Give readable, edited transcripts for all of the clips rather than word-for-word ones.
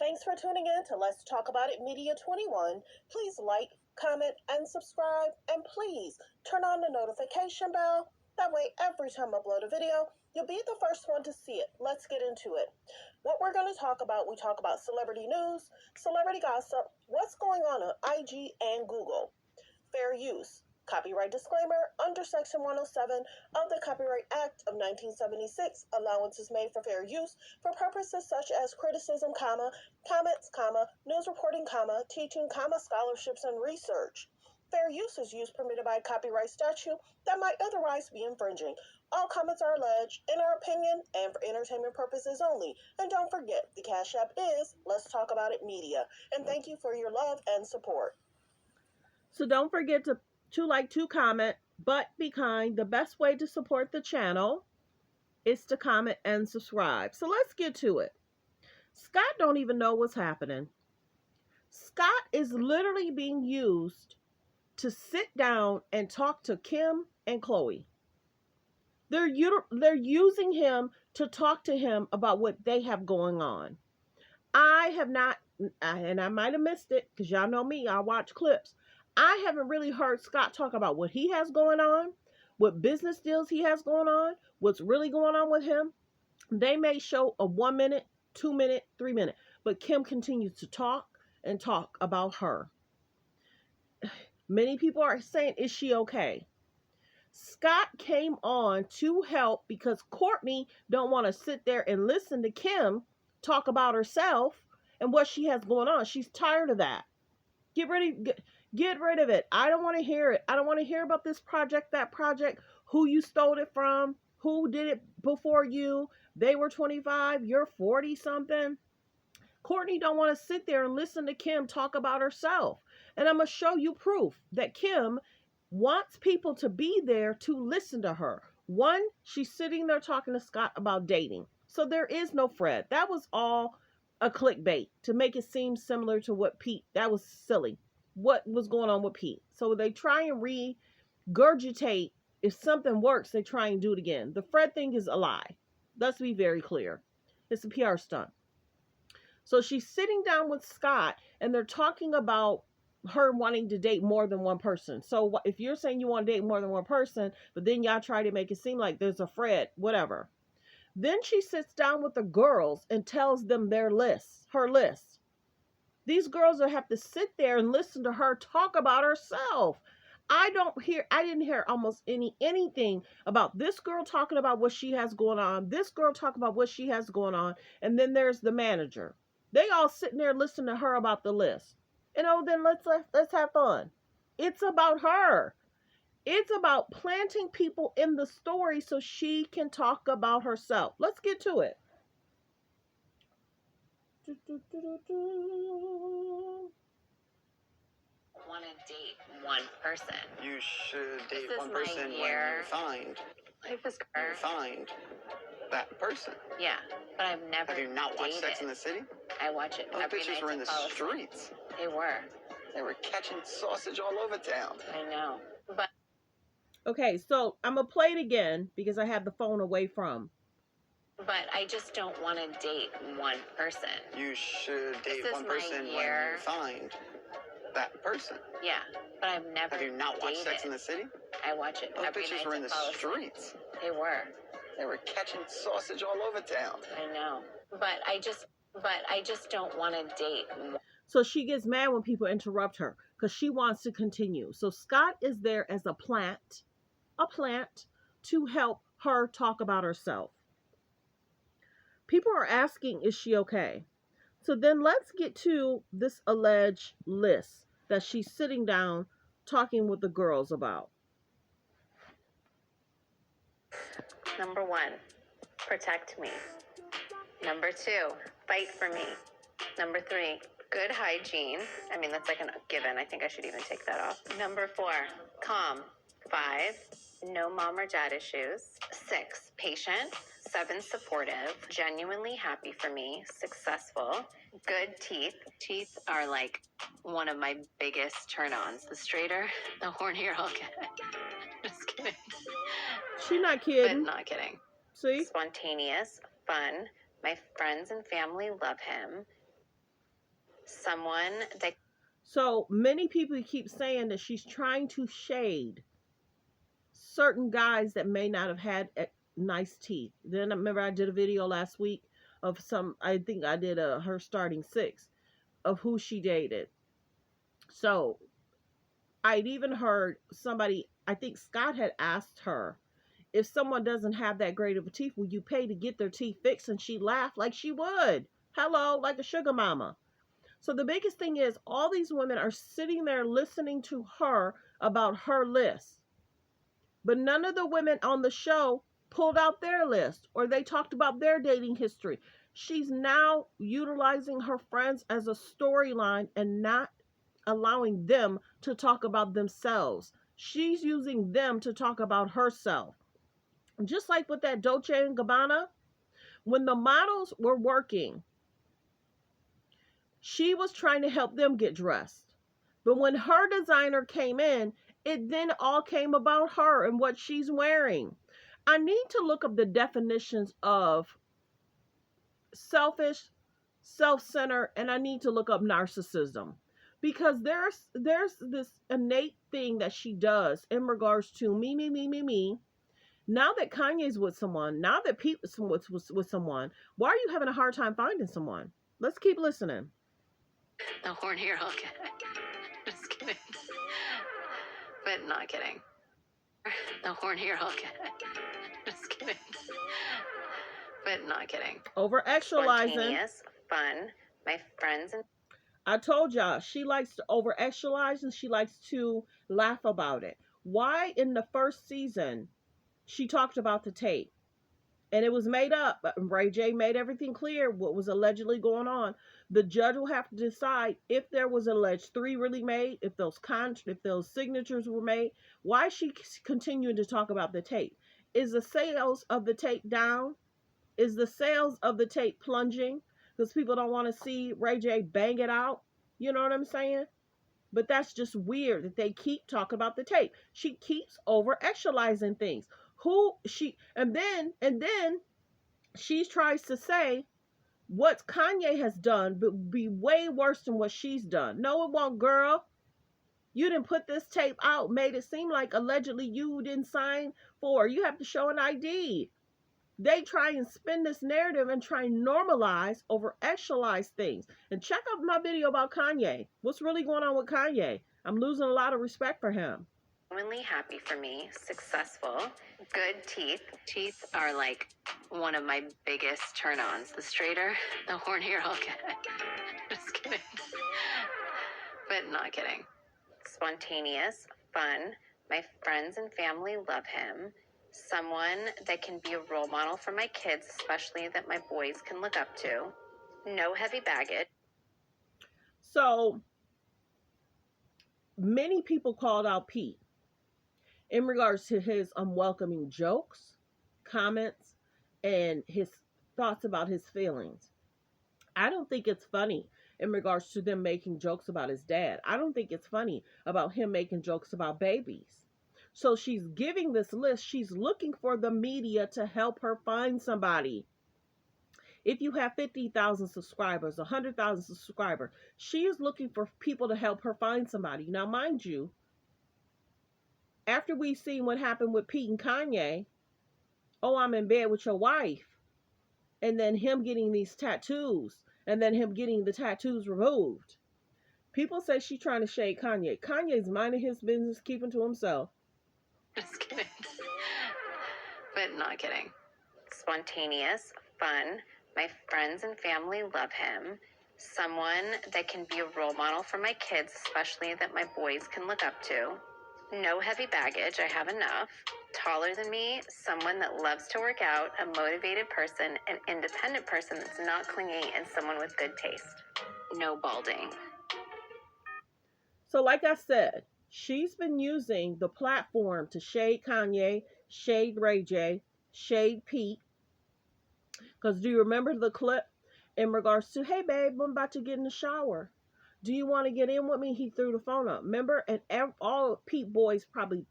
Thanks for tuning in to Let's Talk About It Media 21. Please like, comment, and subscribe. And please turn on the notification bell. That way, every time I upload a video, you'll be the first one to see it. Let's get into it. What we're going to talk about, we talk about celebrity news, celebrity gossip, what's going on IG and Google, fair use, copyright disclaimer under Section 107 of the Copyright Act of 1976. Allowance is made for fair use for purposes such as criticism, comments, news reporting, teaching, scholarships, and research. Fair use is use permitted by copyright statute that might otherwise be infringing. All comments are alleged, in our opinion, and for entertainment purposes only. And don't forget, the Cash App is Let's Talk About It Media. And thank you for your love and support. So don't forget to like, to comment, but be kind. The best way to support the channel is to comment and subscribe. So let's get to it. Scott don't even know what's happening. Scott is literally being used to sit down and talk to Kim and Chloe. They're using him to talk to him about what they have going on. I have not, and I might have missed it because y'all know me, I watch clips. I haven't really heard Scott talk about what he has going on, what business deals he has going on, what's really going on with him. They may show a 1 minute, 2 minute, 3 minute, but Kim continues to talk and talk about her. Many people are saying, is she okay? Scott came on to help because Courtney don't want to sit there and listen to Kim talk about herself and what she has going on. She's tired of that. Get rid of it. I don't want to hear it. I don't want to hear about this project, that project, who you stole it from, who did it before you. They were 25, you're 40 something. Courtney don't want to sit there and listen to Kim talk about herself. And I'm going to show you proof that Kim wants people to be there to listen to her. One, she's sitting there talking to Scott about dating. So there is no Fred. That was all a clickbait to make it seem similar to what Pete, that was silly. What was going on with Pete? So they try and regurgitate. If something works, they try and do it again. The Fred thing is a lie. Let's be very clear. It's a PR stunt. So she's sitting down with Scott and they're talking about her wanting to date more than one person. So if you're saying you want to date more than one person, but then y'all try to make it seem like there's a Fred, whatever. Then she sits down with the girls and tells them her list. These girls will have to sit there and listen to her talk about herself. I didn't hear almost anything about this girl talking about what she has going on, this girl talking about what she has going on, and then there's the manager. They all sitting there listening to her about the list. And then let's have fun. It's about her. It's about planting people in the story so she can talk about herself. Let's get to it. Want to date one person. You should date one person when you find that person. Yeah, but I've never. Have you not watched Sex in the City? I watch it. Those every bitches night were in the to streets. They were. They were catching sausage all over town. I know, but. Okay, so I'm going to play it again because I have the phone away from. But I just don't want to date one person. You should date one person when you find that person. Yeah, but I've never. Have you not watched Sex in the City? I watch it. Those every bitches night were in the to streets. They were. They were catching sausage all over town. I know, but I just don't want to date. So she gets mad when people interrupt her because she wants to continue. So Scott is there as a plant to help her talk about herself. People are asking, is she okay? So then let's get to this alleged list that she's sitting down talking with the girls about. Number 1, protect me. Number 2, fight for me. Number 3, good hygiene. I mean, that's like a given. I think I should even take that off. Number 4, calm. 5, no mom or dad issues. 6, patient. 7, supportive. Genuinely happy for me. Successful. Good teeth. Teeth are like one of my biggest turn-ons. The straighter, the hornier I'll get. Just kidding. She not kidding. But not kidding. See? Spontaneous, fun. My friends and family love him. Someone that... So many people keep saying that she's trying to shade certain guys that may not have had nice teeth. Then I remember I did a video last week of some, I think I did her starting 6 of who she dated. So I'd even heard somebody, I think Scott had asked her, if someone doesn't have that great of a teeth, will you pay to get their teeth fixed? And she laughed like she would. Hello, like a sugar mama. So the biggest thing is all these women are sitting there listening to her about her list. But none of the women on the show pulled out their list or they talked about their dating history. She's now utilizing her friends as a storyline and not allowing them to talk about themselves. She's using them to talk about herself. Just like with that Dolce & Gabbana, when the models were working, she was trying to help them get dressed. But when her designer came in, it then all came about her and what she's wearing. I need to look up the definitions of selfish, self-centered, and I need to look up narcissism. Because there's this innate thing that she does in regards to me. Now that Kanye's with someone, now that Pete's with someone, why are you having a hard time finding someone? Let's keep listening. The hornier I'll get. Just kidding. But not kidding. The hornier I'll get. Just kidding. But not kidding. Over actualizing. Spontaneous, fun. My friends and... I told y'all, she likes to over actualize and she likes to laugh about it. Why in the first season she talked about the tape? And it was made up. Ray J made everything clear what was allegedly going on. The judge will have to decide if there was alleged 3 really made, if those signatures were made. Why is she continuing to talk about the tape? Is the sales of the tape down? Is the sales of the tape plunging? Because people don't want to see Ray J bang it out. You know what I'm saying? But that's just weird that they keep talking about the tape. She keeps over actualizing things. And then she tries to say what Kanye has done but be way worse than what she's done. No, it won't, girl. You didn't put this tape out, made it seem like allegedly you didn't sign for. You have to show an ID. They try and spin this narrative and try and normalize over actualize things. And check out my video about Kanye. What's really going on with Kanye? I'm losing a lot of respect for him. Genuinely happy for me, successful, good teeth. Teeth are like one of my biggest turn-ons. The straighter, the hornier I'll get. Just kidding. But not kidding. Spontaneous, fun. My friends and family love him. Someone that can be a role model for my kids, especially that my boys can look up to. No heavy baggage. So many people called out Pete in regards to his unwelcoming jokes, comments, and his thoughts about his feelings. I don't think it's funny in regards to them making jokes about his dad. I don't think it's funny about him making jokes about babies. So she's giving this list. She's looking for the media to help her find somebody. If you have 50,000 subscribers, 100,000 subscribers, she is looking for people to help her find somebody. Now, mind you, after we've seen what happened with Pete and Kanye, oh, I'm in bed with your wife, and then him getting these tattoos, and then him getting the tattoos removed. People say she's trying to shade Kanye. Kanye's minding his business, keeping to himself. Just kidding. But not kidding. Spontaneous, fun. My friends and family love him. Someone that can be a role model for my kids, especially that my boys can look up to. No heavy baggage, I have enough. Taller than me, someone that loves to work out, a motivated person, an independent person that's not clingy, and someone with good taste. No balding. So, like I said, she's been using the platform to shade Kanye, shade Ray J, shade Pete. Because do you remember the clip in regards to, hey, babe, I'm about to get in the shower. Do you want to get in with me? He threw the phone up. Remember? And all Pete boys probably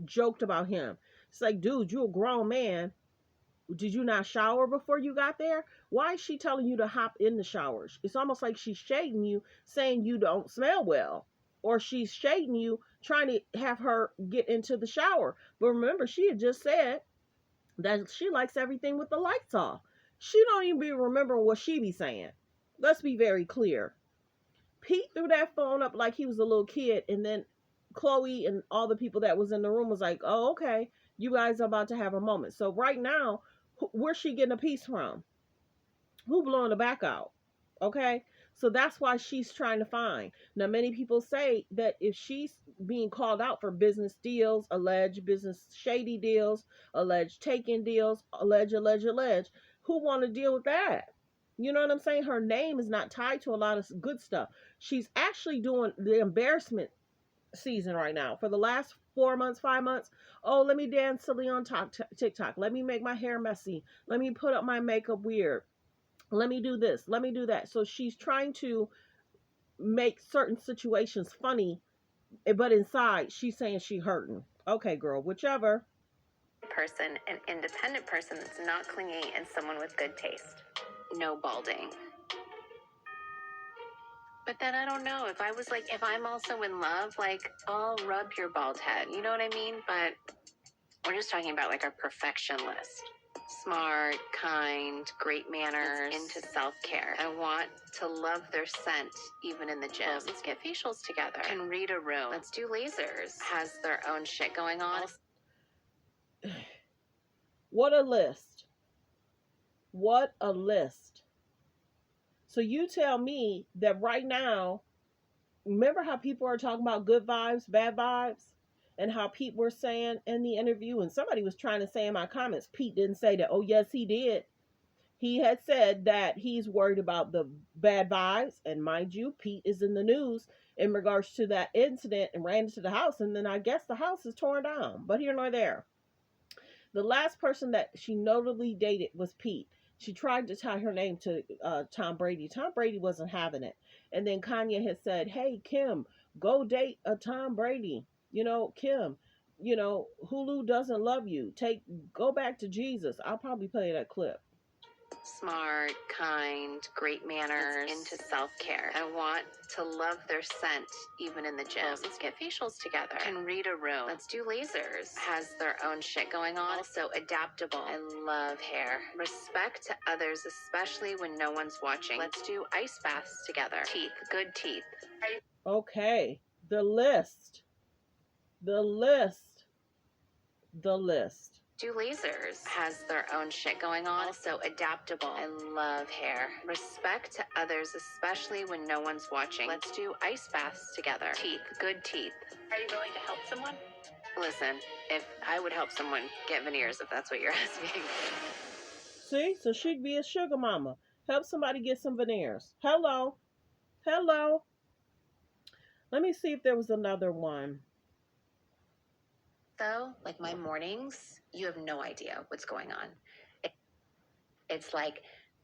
joked about him. It's like, dude, you're a grown man. Did you not shower before you got there? Why is she telling you to hop in the showers? It's almost like she's shading you, saying you don't smell well. Or she's shading you, trying to have her get into the shower. But remember, she had just said that she likes everything with the lights off. She don't even be remembering what she be saying. Let's be very clear. Pete threw that phone up like he was a little kid, and then Chloe and all the people that was in the room was like, oh, okay, you guys are about to have a moment. So right now, where's she getting a piece from? Who blowing the back out? Okay, so that's why she's trying to find. Now, many people say that if she's being called out for business deals, alleged business shady deals, alleged taking deals, alleged, who want to deal with that? You know what I'm saying? Her name is not tied to a lot of good stuff. She's actually doing the embarrassment season right now for the last 4 months, 5 months. Oh, let me dance silly on TikTok. Let me make my hair messy. Let me put up my makeup weird. Let me do this. Let me do that. So she's trying to make certain situations funny, but inside she's saying she hurting. Okay, girl, whichever. Person, an independent person that's not clingy, and someone with good taste. No balding. But then I don't know, if I was like, if I'm also in love, like, I'll rub your bald head. You know what I mean? But we're just talking about like our perfection list. Smart, kind, great manners, into self-care. I want to love their scent, even in the gym. Let's get facials together. Can read a room. Let's do lasers. Has their own shit going on. What a list. What a list. So you tell me that right now, remember how people are talking about good vibes, bad vibes? And how Pete were saying in the interview, and somebody was trying to say in my comments, Pete didn't say that. Oh, yes, he did. He had said that he's worried about the bad vibes. And mind you, Pete is in the news in regards to that incident and ran into the house. And then I guess the house is torn down. But here nor there. The last person that she notably dated was Pete. She tried to tie her name to Tom Brady. Tom Brady wasn't having it. And then Kanye had said, hey, Kim, go date a Tom Brady. You know, Kim, you know, Hulu doesn't love you. Go back to Jesus. I'll probably play that clip. Smart, kind, great manners, into self-care. I want to love their scent, even in the gym. Let's get facials together. Can read a room. Let's do lasers. Has their own shit going on. Also adaptable. I love hair. Respect to others, especially when no one's watching. Let's do ice baths together. Teeth, good teeth. Okay, the list. The list. The list. Do lasers. Has their own shit going on. Also adaptable. I love hair. Respect to others, especially when no one's watching. Let's do ice baths together. Teeth, good teeth. Are you willing to help someone? Listen, if I would help someone get veneers, if that's what you're asking. See, so she'd be a sugar mama. Help somebody get some veneers. Hello. Hello. Let me see if there was another one. So, like my mornings, you have no idea what's going on. It's like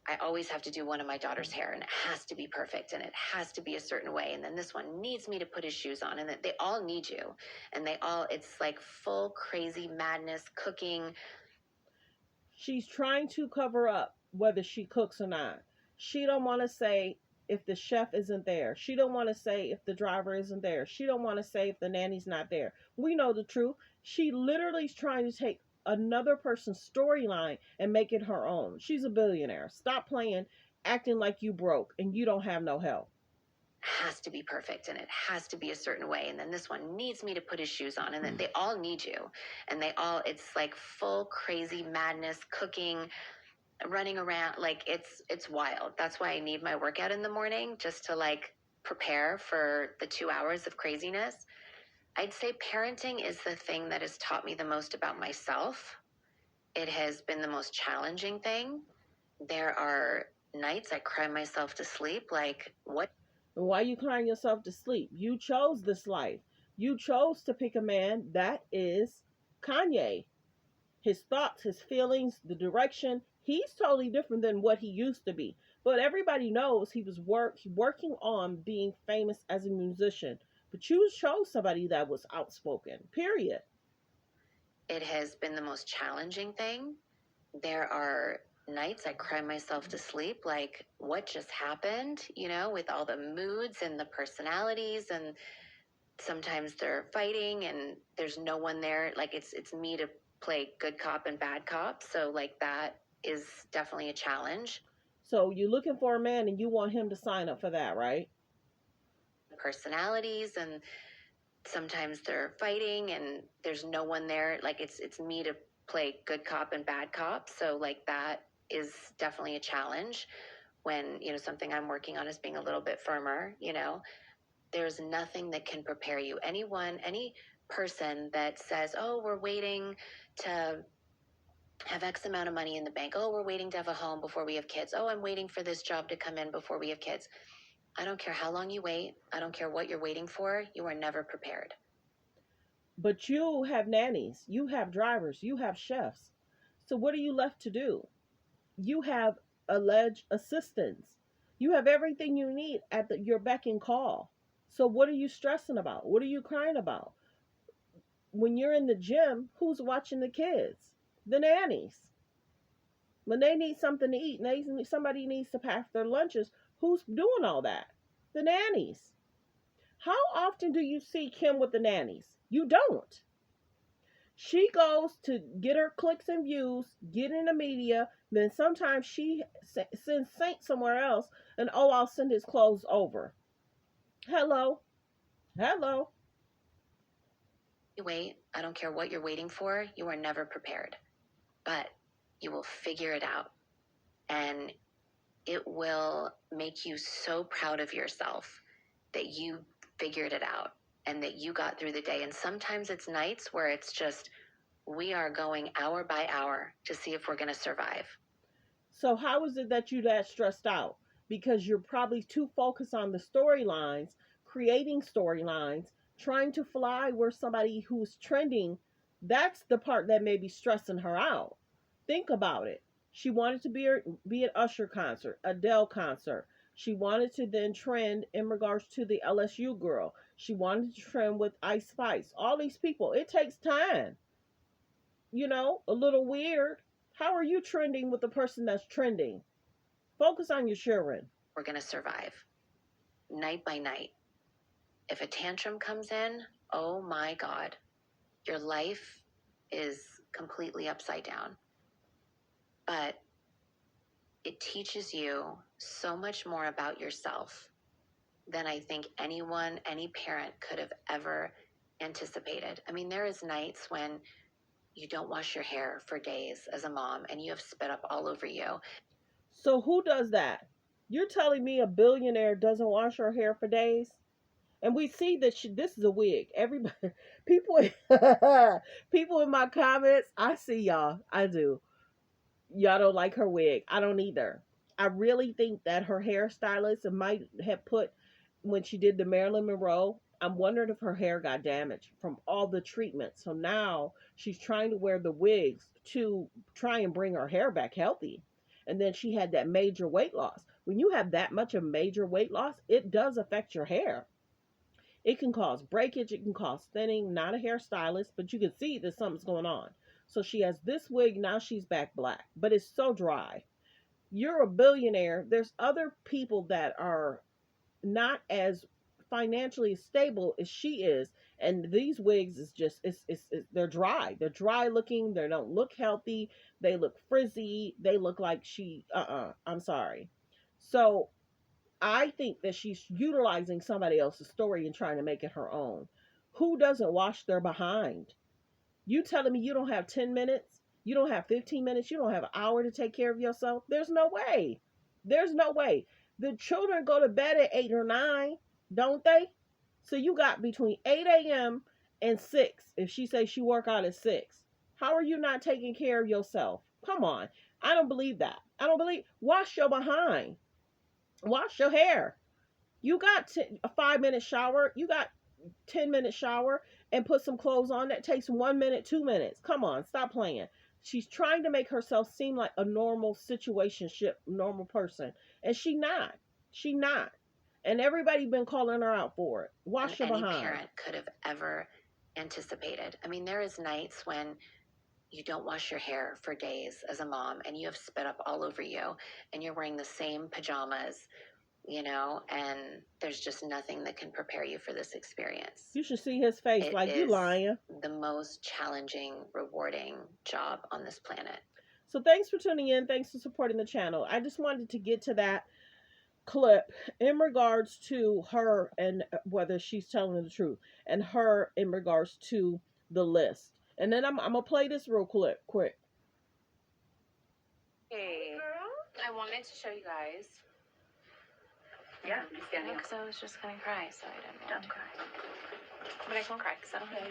I always have to do one of my daughter's hair, and it has to be perfect, and it has to be a certain way, and then this one needs me to put his shoes on, and they all need you, and it's like full crazy madness, cooking. She's trying to cover up whether she cooks or not. She don't want to say if the chef isn't there. She don't want to say if the driver isn't there. She don't want to say if the nanny's not there. We know the truth. She literally is trying to take another person's storyline and make it her own. She's a billionaire. Stop playing, acting like you broke and you don't have no help. Has to be perfect, and it has to be a certain way, and then this one needs me to put his shoes on, and then they all need you, and it's like full crazy madness, cooking, running around, like it's wild. That's why I need my workout in the morning, just to like prepare for the 2 hours of craziness. I'd say parenting is the thing that has taught me the most about myself. It has been the most challenging thing. There are nights I cry myself to sleep, like, what? And why are you crying yourself to sleep? You chose this life. You chose to pick a man that is Kanye. His thoughts, his feelings, the direction, he's totally different than what he used to be. But everybody knows he was working on being famous as a musician. But you chose somebody that was outspoken. Period. It has been the most challenging thing. There are nights I cry myself to sleep, like, what just happened, with all the moods and the personalities, and sometimes they're fighting and there's no one there. Like, it's me to play good cop and bad cop. So, like, that is definitely a challenge. So you're looking for a man and you want him to sign up for that, right? Personalities, and sometimes they're fighting and there's no one there. Like, it's me to play good cop and bad cop. So, like, that is definitely a challenge when, something I'm working on is being a little bit firmer. There's nothing that can prepare you. Any person that says, oh, we're waiting to have X amount of money in the bank. Oh, we're waiting to have a home before we have kids. Oh, I'm waiting for this job to come in before we have kids. I don't care how long you wait. I don't care what you're waiting for. You are never prepared. But you have nannies, you have drivers, you have chefs. So what are you left to do? You have alleged assistants. You have everything you need at your beck and call. So what are you stressing about? What are you crying about? When you're in the gym, who's watching the kids? The nannies. When they need something to eat, somebody needs to pack their lunches, who's doing all that? The nannies. How often do you see Kim with the nannies? You don't. She goes to get her clicks and views, get in the media, then sometimes she sends Saint somewhere else, and oh, I'll send his clothes over. Hello. Hello. You wait. I don't care what you're waiting for. You are never prepared. But you will figure it out. And it will make you so proud of yourself that you figured it out and that you got through the day. And sometimes it's nights where it's just, we are going hour by hour to see if we're going to survive. So how is it that you're that stressed out? Because you're probably too focused on the storylines, creating storylines, trying to fly where somebody who's trending, that's the part that may be stressing her out. Think about it. She wanted to be an Usher concert, Adele concert. She wanted to then trend in regards to the LSU girl. She wanted to trend with Ice Spice. All these people. It takes time. A little weird. How are you trending with the person that's trending? Focus on your children. We're going to survive night by night. If a tantrum comes in, oh my God, your life is completely upside down. But it teaches you so much more about yourself than I think any parent could have ever anticipated. I mean, there is nights when you don't wash your hair for days as a mom and you have spit up all over you. So who does that? You're telling me a billionaire doesn't wash her hair for days? And we see that this is a wig. Everybody, people, people in my comments, I see y'all. I do. Y'all don't like her wig. I don't either. I really think that her hairstylist might have put, when she did the Marilyn Monroe, I'm wondering if her hair got damaged from all the treatment. So now she's trying to wear the wigs to try and bring her hair back healthy. And then she had that major weight loss. When you have that much of major weight loss, it does affect your hair. It can cause breakage, it can cause thinning. Not a hairstylist, but you can see that something's going on. So she has this wig, now she's back black, but it's so dry. You're a billionaire. There's other people that are not as financially stable as she is, and these wigs is just they're dry. They're dry looking. They don't look healthy. They look frizzy. They look like I'm sorry. So I think that she's utilizing somebody else's story and trying to make it her own. Who doesn't wash their behind? You telling me you don't have 10 minutes? You don't have 15 minutes? You don't have an hour to take care of yourself? There's no way. There's no way. The children go to bed at 8 or 9, don't they? So you got between 8 a.m. and 6. If she says she work out at 6, how are you not taking care of yourself? Come on. I don't believe that. I don't believe. Wash your behind. Wash your hair. You got a 5-minute shower. You got 10-minute shower and put some clothes on. That takes 1 minute, 2 minutes. Come on, stop playing. She's trying to make herself seem like a normal situationship, normal person, and she not. She not. And everybody been calling her out for it. Wash your any behind. parent could have ever anticipated. I mean, there is nights when you don't wash your hair for days as a mom, and you have spit up all over you, and you're wearing the same pajamas, you know, and there's just nothing that can prepare you for this experience. You should see his face, like, you lying. The most challenging, rewarding job on this planet. So thanks for tuning in. Thanks for supporting the channel. I just wanted to get to that clip in regards to her and whether she's telling the truth, and her in regards to the list. And then I'm gonna play this real quick. Hey, I wanted to show you guys. Yeah, because I was just gonna cry, so I didn't want to cry. But I can't cry because I don't have